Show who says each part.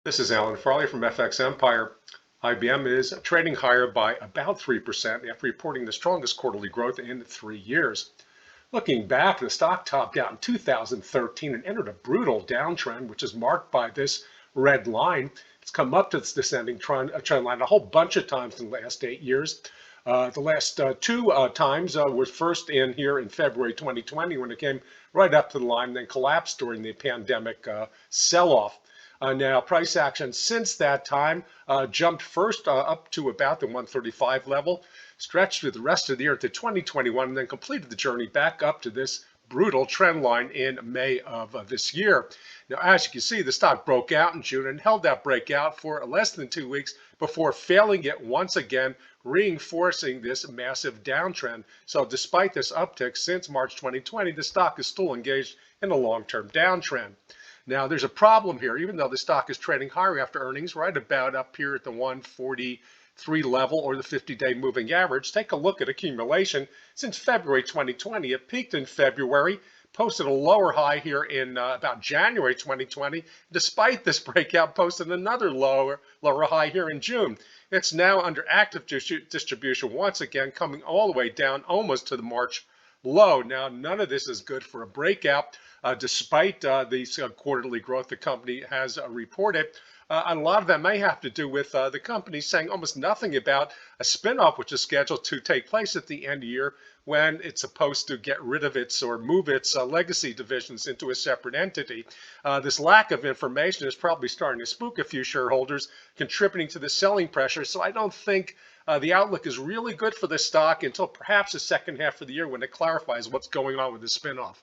Speaker 1: This is Alan Farley from FX Empire. IBM is trading higher by about 3% after reporting the strongest quarterly growth in 3 years. Looking back, the stock topped out in 2013 and entered a brutal downtrend, which is marked by this red line. It's come up to this descending trend line a whole bunch of times in the last 8 years. The last two times was first in here in February 2020 when it came right up to the line and then collapsed during the pandemic sell-off. Now, price action since that time jumped first up to about the 135 level, stretched through the rest of the year to 2021, and then completed the journey back up to this brutal trend line in May of this year. Now, as you can see, the stock broke out in June and held that breakout for less than 2 weeks before failing it once again, reinforcing this massive downtrend. So despite this uptick since March 2020, the stock is still engaged in a long-term downtrend. Now, there's a problem here. Even though the stock is trading higher after earnings, right about up here at the 143 level or the 50-day moving average, take a look at accumulation. Since February 2020, it peaked in February, posted a lower high here in about January 2020. Despite this breakout, posted another lower high here in June. It's now under active distribution once again, coming all the way down almost to the March low. Now, none of this is good for a breakout, despite the quarterly growth the company has reported. And a lot of that may have to do with the company saying almost nothing about a spinoff, which is scheduled to take place at the end of the year when it's supposed to get rid of its or move its legacy divisions into a separate entity. This lack of information is probably starting to spook a few shareholders, contributing to the selling pressure. So I don't think the outlook is really good for the stock until perhaps the second half of the year when it clarifies what's going on with the spinoff.